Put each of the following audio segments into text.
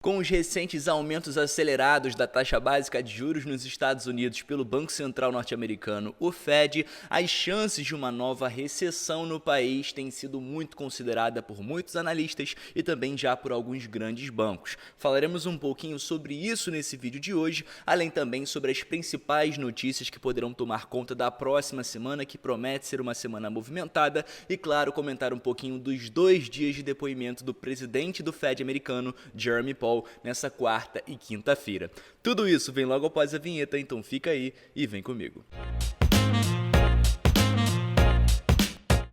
Com os recentes aumentos acelerados da taxa básica de juros nos Estados Unidos pelo Banco Central norte-americano, o Fed, as chances de uma nova recessão no país têm sido muito considerada por muitos analistas e também já por alguns grandes bancos. Falaremos um pouquinho sobre isso nesse vídeo de hoje, além também sobre as principais notícias que poderão tomar conta da próxima semana, que promete ser uma semana movimentada, e claro, comentar um pouquinho dos 2 dias de depoimento do presidente do Fed americano, Jeremy Powell, nessa quarta e quinta-feira. Tudo isso vem logo após a vinheta, então fica aí e vem comigo.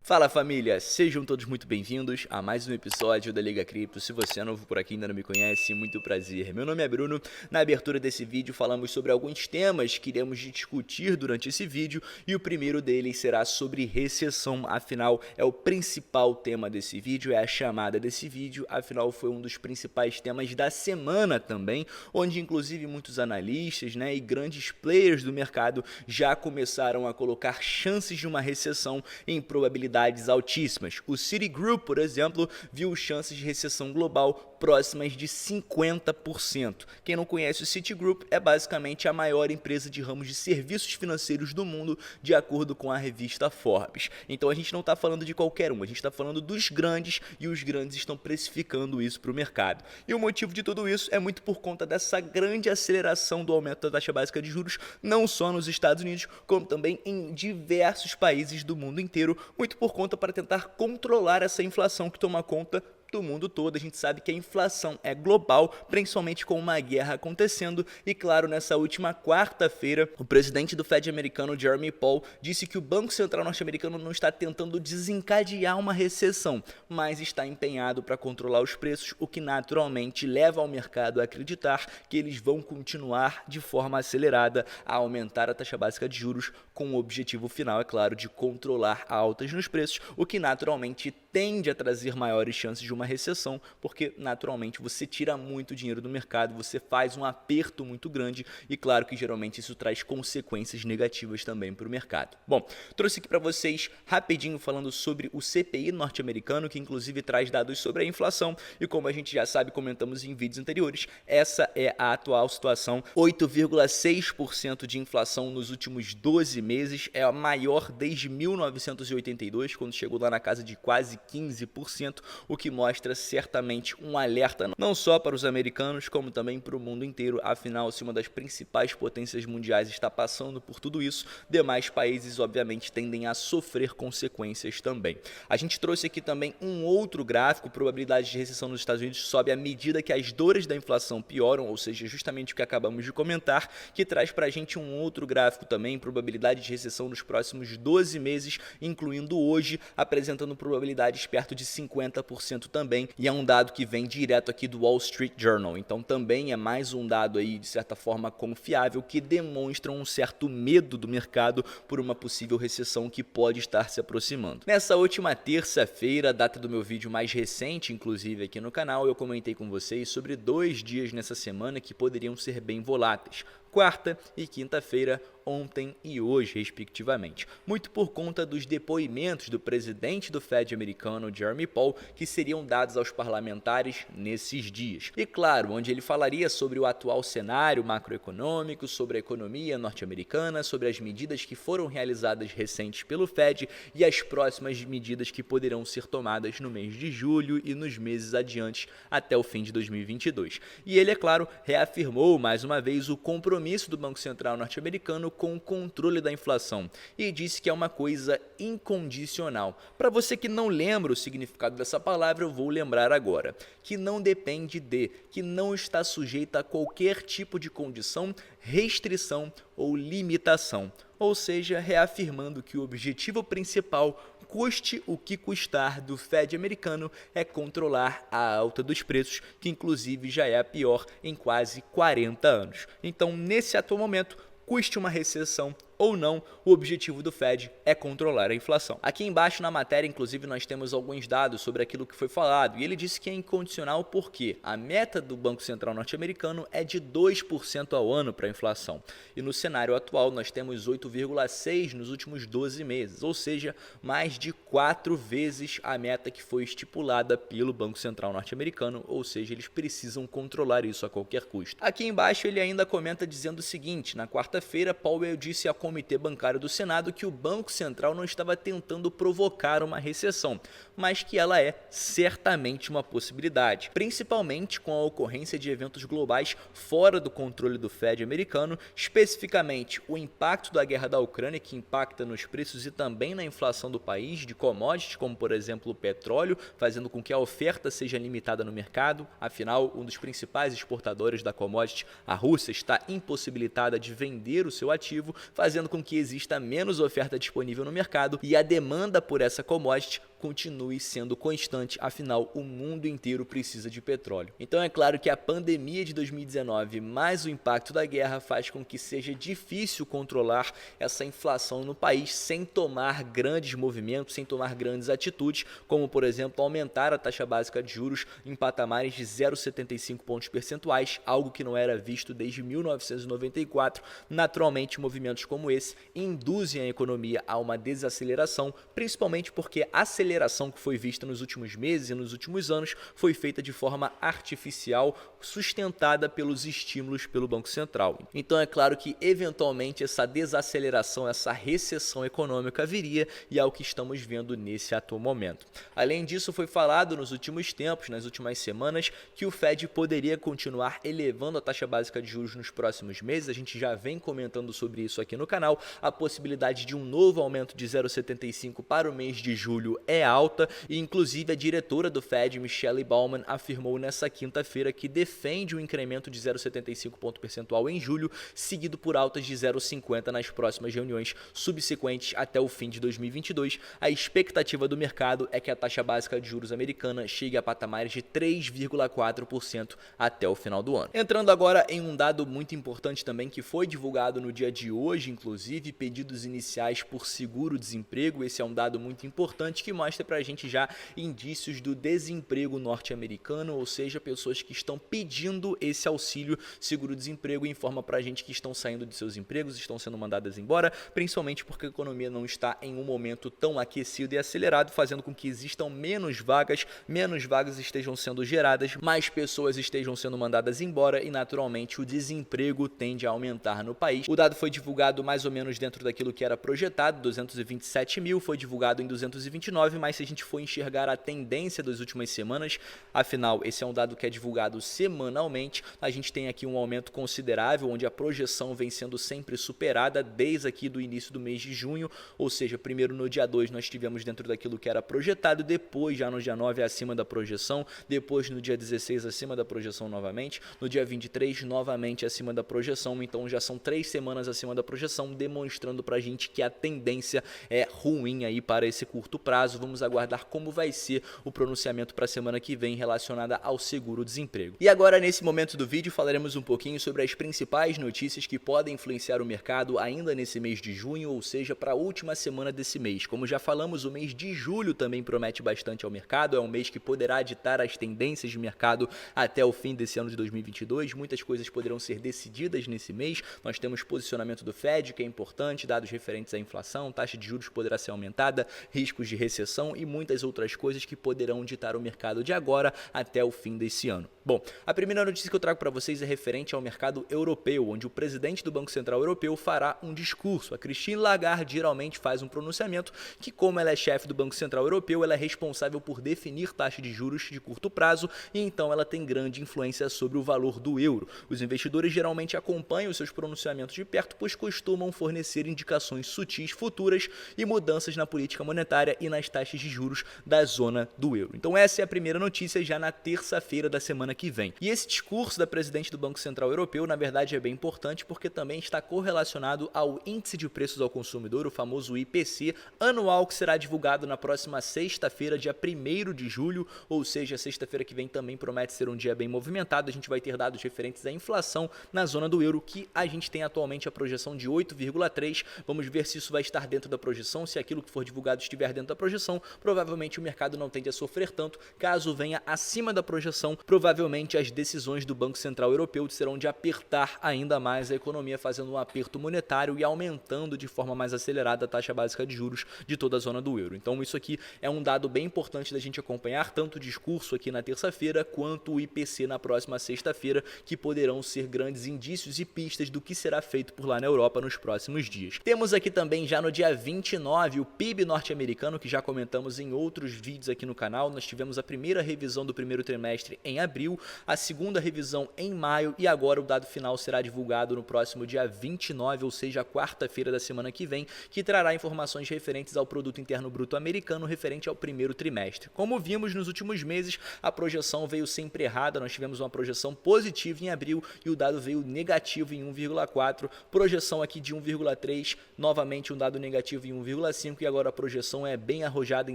Fala família, sejam todos muito bem-vindos a mais um episódio da Liga Cripto. Se você é novo por aqui e ainda não me conhece, muito prazer. Meu nome é Bruno. Na abertura desse vídeo falamos sobre alguns temas que iremos discutir durante esse vídeo e o primeiro deles será sobre recessão. Afinal, é o principal tema desse vídeo, é a chamada desse vídeo. Afinal, foi um dos principais temas da semana também, onde inclusive muitos analistas, e grandes players do mercado já começaram a colocar chances de uma recessão em probabilidade altíssimas. O Citigroup, por exemplo, viu chances de recessão global próximas de 50%. Quem não conhece o Citigroup é basicamente a maior empresa de ramos de serviços financeiros do mundo, de acordo com a revista Forbes. Então a gente não está falando de qualquer um, a gente está falando dos grandes e os grandes estão precificando isso para o mercado. E o motivo de tudo isso é muito por conta dessa grande aceleração do aumento da taxa básica de juros, não só nos Estados Unidos, como também em diversos países do mundo inteiro, muito por conta para tentar controlar essa inflação que toma conta do mundo todo. A gente sabe que a inflação é global, principalmente com uma guerra acontecendo, e claro, nessa última quarta-feira, o presidente do Fed americano, Jeremy Powell, disse que o Banco Central norte-americano não está tentando desencadear uma recessão, mas está empenhado para controlar os preços, o que naturalmente leva ao mercado a acreditar que eles vão continuar de forma acelerada a aumentar a taxa básica de juros, com o objetivo final, é claro, de controlar altas nos preços, o que naturalmente tende a trazer maiores chances de uma recessão, porque naturalmente você tira muito dinheiro do mercado, você faz um aperto muito grande e claro que geralmente isso traz consequências negativas também para o mercado. Bom, trouxe aqui para vocês rapidinho falando sobre o CPI norte-americano, que inclusive traz dados sobre a inflação e como a gente já sabe, comentamos em vídeos anteriores, essa é a atual situação, 8,6% de inflação nos últimos 12 meses, é a maior desde 1982, quando chegou lá na casa de quase 15%, o que mostra certamente um alerta não só para os americanos, como também para o mundo inteiro. Afinal, se uma das principais potências mundiais está passando por tudo isso, demais países obviamente tendem a sofrer consequências também. A gente trouxe aqui também um outro gráfico, probabilidade de recessão nos Estados Unidos sobe à medida que as dores da inflação pioram, ou seja, justamente o que acabamos de comentar, que traz para a gente um outro gráfico também, probabilidade de recessão nos próximos 12 meses, incluindo hoje, apresentando probabilidades perto de 50% também, e é um dado que vem direto aqui do Wall Street Journal, então também é mais um dado aí de certa forma confiável que demonstra um certo medo do mercado por uma possível recessão que pode estar se aproximando. Nessa última terça-feira, data do meu vídeo mais recente, inclusive aqui no canal, eu comentei com vocês sobre 2 dias nessa semana que poderiam ser bem voláteis, quarta e quinta-feira, ontem e hoje, respectivamente. Muito por conta dos depoimentos do presidente do Fed americano, Jeremy Powell, que seriam dados aos parlamentares nesses dias. E claro, onde ele falaria sobre o atual cenário macroeconômico, sobre a economia norte-americana, sobre as medidas que foram realizadas recentes pelo Fed e as próximas medidas que poderão ser tomadas no mês de julho e nos meses adiantes até o fim de 2022. E ele, é claro, reafirmou mais uma vez o compromisso do Banco Central norte-americano com o controle da inflação e disse que é uma coisa incondicional. Para você que não lembra o significado dessa palavra, eu vou lembrar agora, que não depende de, que não está sujeita a qualquer tipo de condição, restrição ou limitação. Ou seja, reafirmando que o objetivo principal, custe o que custar, do Fed americano é controlar a alta dos preços, que inclusive já é a pior em quase 40 anos. Então, nesse atual momento, custe uma recessão ou não, o objetivo do Fed é controlar a inflação. Aqui embaixo na matéria, inclusive, nós temos alguns dados sobre aquilo que foi falado, e ele disse que é incondicional porque a meta do Banco Central norte-americano é de 2% ao ano para a inflação, e no cenário atual nós temos 8,6% nos últimos 12 meses, ou seja, mais de 4 vezes a meta que foi estipulada pelo Banco Central norte-americano, ou seja, eles precisam controlar isso a qualquer custo. Aqui embaixo ele ainda comenta dizendo o seguinte: na quarta-feira, Powell disse ao Comitê Bancário do Senado que o Banco Central não estava tentando provocar uma recessão, mas que ela é certamente uma possibilidade, principalmente com a ocorrência de eventos globais fora do controle do Fed americano, especificamente o impacto da guerra da Ucrânia, que impacta nos preços e também na inflação do país, de commodities, como por exemplo o petróleo, fazendo com que a oferta seja limitada no mercado. Afinal, um dos principais exportadores da commodity, a Rússia, está impossibilitada de vender o seu ativo, fazendo com que exista menos oferta disponível no mercado e a demanda por essa commodity continue sendo constante, afinal o mundo inteiro precisa de petróleo. Então é claro que a pandemia de 2019 mais o impacto da guerra faz com que seja difícil controlar essa inflação no país sem tomar grandes movimentos, sem tomar grandes atitudes, como por exemplo aumentar a taxa básica de juros em patamares de 0,75 pontos percentuais, algo que não era visto desde 1994. Naturalmente, movimentos como esse induzem a economia a uma desaceleração, principalmente porque a aceleração que foi vista nos últimos meses e nos últimos anos foi feita de forma artificial, sustentada pelos estímulos pelo Banco Central. Então é claro que eventualmente essa desaceleração, essa recessão econômica viria, e é o que estamos vendo nesse atual momento. Além disso, foi falado nos últimos tempos, nas últimas semanas, que o Fed poderia continuar elevando a taxa básica de juros nos próximos meses. A gente já vem comentando sobre isso aqui no canal. A possibilidade de um novo aumento de 0,75 para o mês de julho é alta, e inclusive a diretora do Fed, Michelle Bowman, afirmou nessa quinta-feira que defende um incremento de 0,75 ponto percentual em julho, seguido por altas de 0,50 nas próximas reuniões subsequentes até o fim de 2022. A expectativa do mercado é que a taxa básica de juros americana chegue a patamares de 3,4% até o final do ano. Entrando agora em um dado muito importante também que foi divulgado no dia de hoje, inclusive, pedidos iniciais por seguro-desemprego. Esse é um dado muito importante que mostra pra gente já indícios do desemprego norte-americano, ou seja, pessoas que estão pedindo esse auxílio seguro-desemprego, e informa pra gente que estão saindo de seus empregos, estão sendo mandadas embora, principalmente porque a economia não está em um momento tão aquecido e acelerado, fazendo com que existam menos vagas estejam sendo geradas, mais pessoas estejam sendo mandadas embora e naturalmente o desemprego tende a aumentar no país. O dado foi divulgado mais ou menos dentro daquilo que era projetado, 227 mil, foi divulgado em 229, mas se a gente for enxergar a tendência das últimas semanas, afinal esse é um dado que é divulgado semanalmente, a gente tem aqui um aumento considerável, onde a projeção vem sendo sempre superada desde aqui do início do mês de junho, ou seja, primeiro no dia 2 nós tivemos dentro daquilo que era projetado, depois já no dia 9 acima da projeção, depois no dia 16 acima da projeção novamente, no dia 23 novamente acima da projeção. Então já são 3 semanas acima da projeção, demonstrando pra gente que a tendência é ruim aí para esse curto prazo. Vamos aguardar como vai ser o pronunciamento para a semana que vem relacionada ao seguro-desemprego. E agora, nesse momento do vídeo, falaremos um pouquinho sobre as principais notícias que podem influenciar o mercado ainda nesse mês de junho, ou seja, para a última semana desse mês. Como já falamos, o mês de julho também promete bastante ao mercado, é um mês que poderá ditar as tendências de mercado até o fim desse ano de 2022. Muitas coisas poderão ser decididas nesse mês. Nós temos posicionamento do Fed, que é importante, dados referentes à inflação, taxa de juros que poderá ser aumentada, riscos de recessão e muitas outras coisas que poderão ditar o mercado de agora até o fim desse ano. Bom, a primeira notícia que eu trago para vocês é referente ao mercado europeu, onde o presidente do Banco Central Europeu fará um discurso. A Christine Lagarde geralmente faz um pronunciamento que, como ela é chefe do Banco Central Europeu, ela é responsável por definir taxa de juros de curto prazo e então ela tem grande influência sobre o valor do euro. Os investidores geralmente acompanham os seus pronunciamentos de perto, pois costumam fornecer indicações sutis futuras e mudanças na política monetária e nas taxas taxas de juros da zona do euro. Então essa é a primeira notícia já na terça-feira da semana que vem. E esse discurso da presidente do Banco Central Europeu, na verdade, é bem importante porque também está correlacionado ao índice de preços ao consumidor, o famoso IPC, anual, que será divulgado na próxima sexta-feira, dia 1º de julho, ou seja, sexta-feira que vem também promete ser um dia bem movimentado. A gente vai ter dados referentes à inflação na zona do euro, que a gente tem atualmente a projeção de 8,3. Vamos ver se isso vai estar dentro da projeção. Se aquilo que for divulgado estiver dentro da projeção, provavelmente o mercado não tende a sofrer tanto. Caso venha acima da projeção, provavelmente as decisões do Banco Central Europeu serão de apertar ainda mais a economia, fazendo um aperto monetário e aumentando de forma mais acelerada a taxa básica de juros de toda a zona do euro. Então isso aqui é um dado bem importante da gente acompanhar, tanto o discurso aqui na terça-feira quanto o IPC na próxima sexta-feira, que poderão ser grandes indícios e pistas do que será feito por lá na Europa nos próximos dias. Temos aqui também já no dia 29 o PIB norte-americano, que já comentamos em outros vídeos aqui no canal. Nós tivemos a primeira revisão do primeiro trimestre em abril, a segunda revisão em maio e agora o dado final será divulgado no próximo dia 29, ou seja, quarta-feira da semana que vem, que trará informações referentes ao produto interno bruto americano referente ao primeiro trimestre. Como vimos nos últimos meses, a projeção veio sempre errada. Nós tivemos uma projeção positiva em abril e o dado veio negativo em 1,4, projeção aqui de 1,3, novamente um dado negativo em 1,5 e agora a projeção é bem arrojada em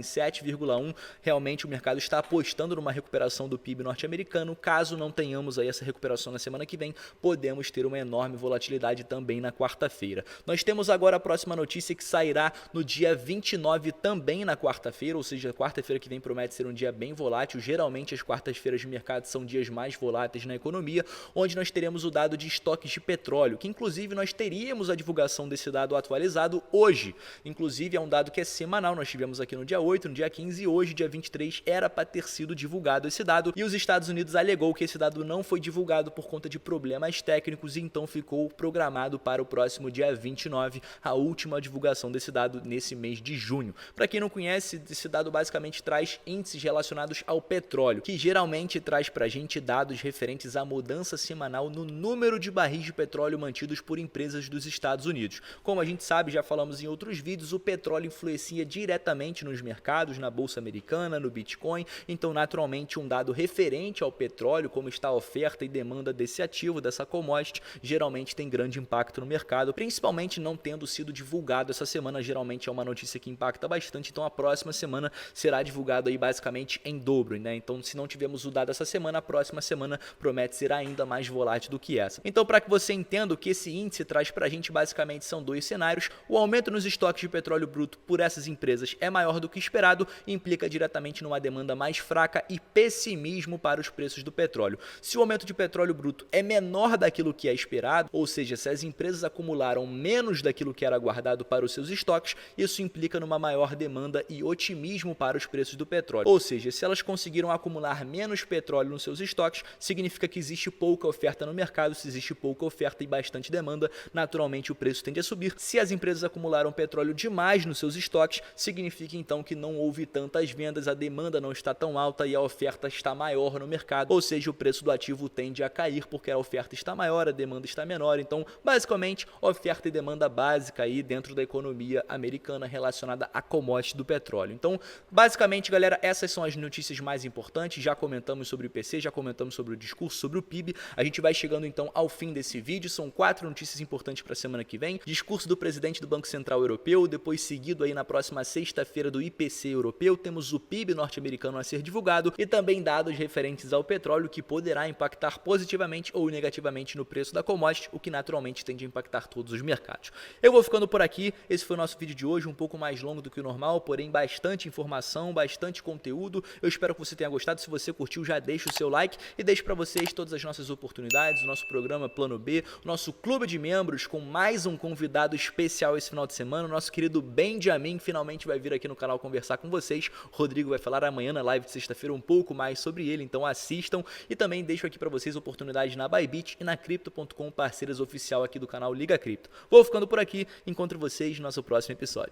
7,1. Realmente o mercado está apostando numa recuperação do PIB norte-americano. Caso não tenhamos aí essa recuperação na semana que vem, podemos ter uma enorme volatilidade também na quarta-feira. Nós temos agora a próxima notícia, que sairá no dia 29 também na quarta-feira, ou seja, quarta-feira que vem promete ser um dia bem volátil. Geralmente as quartas-feiras de mercado são dias mais voláteis na economia, onde nós teremos o dado de estoques de petróleo, que inclusive nós teríamos a divulgação desse dado atualizado hoje. Inclusive é um dado que é semanal, nós tivemos aqui no dia 8, no dia 15 e hoje, dia 23, era para ter sido divulgado esse dado e os Estados Unidos alegou que esse dado não foi divulgado por conta de problemas técnicos e então ficou programado para o próximo dia 29, a última divulgação desse dado nesse mês de junho. Para quem não conhece, esse dado basicamente traz índices relacionados ao petróleo, que geralmente traz para a gente dados referentes à mudança semanal no número de barris de petróleo mantidos por empresas dos Estados Unidos. Como a gente sabe, já falamos em outros vídeos, o petróleo influencia diretamente nos mercados, na bolsa americana, no Bitcoin, então naturalmente um dado referente ao petróleo, como está a oferta e demanda desse ativo, dessa commodity, geralmente tem grande impacto no mercado, principalmente não tendo sido divulgado essa semana. Geralmente é uma notícia que impacta bastante, então a próxima semana será divulgado aí basicamente em dobro, né? Então se não tivermos o dado essa semana, a próxima semana promete ser ainda mais volátil do que essa. Então, para que você entenda o que esse índice traz para a gente, basicamente são dois cenários. O aumento nos estoques de petróleo bruto por essas empresas é maior do que esperado e implica diretamente numa demanda mais fraca e pessimismo para os preços do petróleo. Se o aumento de petróleo bruto é menor daquilo que é esperado, ou seja, se as empresas acumularam menos daquilo que era guardado para os seus estoques, isso implica numa maior demanda e otimismo para os preços do petróleo. Ou seja, se elas conseguiram acumular menos petróleo nos seus estoques, significa que existe pouca oferta no mercado. Se existe pouca oferta e bastante demanda, naturalmente o preço tende a subir. Se as empresas acumularam petróleo demais nos seus estoques, significa então que não houve tantas vendas, a demanda não está tão alta e a oferta está maior no mercado, ou seja, o preço do ativo tende a cair porque a oferta está maior, a demanda está menor. Então, basicamente, oferta e demanda básica aí dentro da economia americana relacionada à commodity do petróleo. Então, basicamente, galera, essas são as notícias mais importantes. Já comentamos sobre o IPC, já comentamos sobre o discurso, sobre o PIB. A gente vai chegando então ao fim desse vídeo. São 4 notícias importantes para a semana que vem. Discurso do presidente do Banco Central Europeu, depois seguido aí na próxima sexta-feira do IPC europeu. Temos o PIB norte-americano a ser divulgado e também dados referentes ao petróleo, que poderá impactar positivamente ou negativamente no preço da commodity, o que naturalmente tende a impactar todos os mercados. Eu vou ficando por aqui. Esse foi o nosso vídeo de hoje, um pouco mais longo do que o normal, porém bastante informação, bastante conteúdo. Eu espero que você tenha gostado. Se você curtiu, já deixa o seu like e deixo para vocês todas as nossas oportunidades, o nosso programa Plano B, o nosso clube de membros com mais um convidado especial esse final de semana. O nosso querido Benjamin finalmente vai vir aqui no canal conversar com vocês. O Rodrigo vai falar amanhã na live de sexta-feira um pouco mais sobre ele, então assistam. E também deixo aqui para vocês oportunidades na Bybit e na Crypto.com, parceiras oficial aqui do canal Liga Cripto. Vou ficando por aqui, encontro vocês no nosso próximo episódio.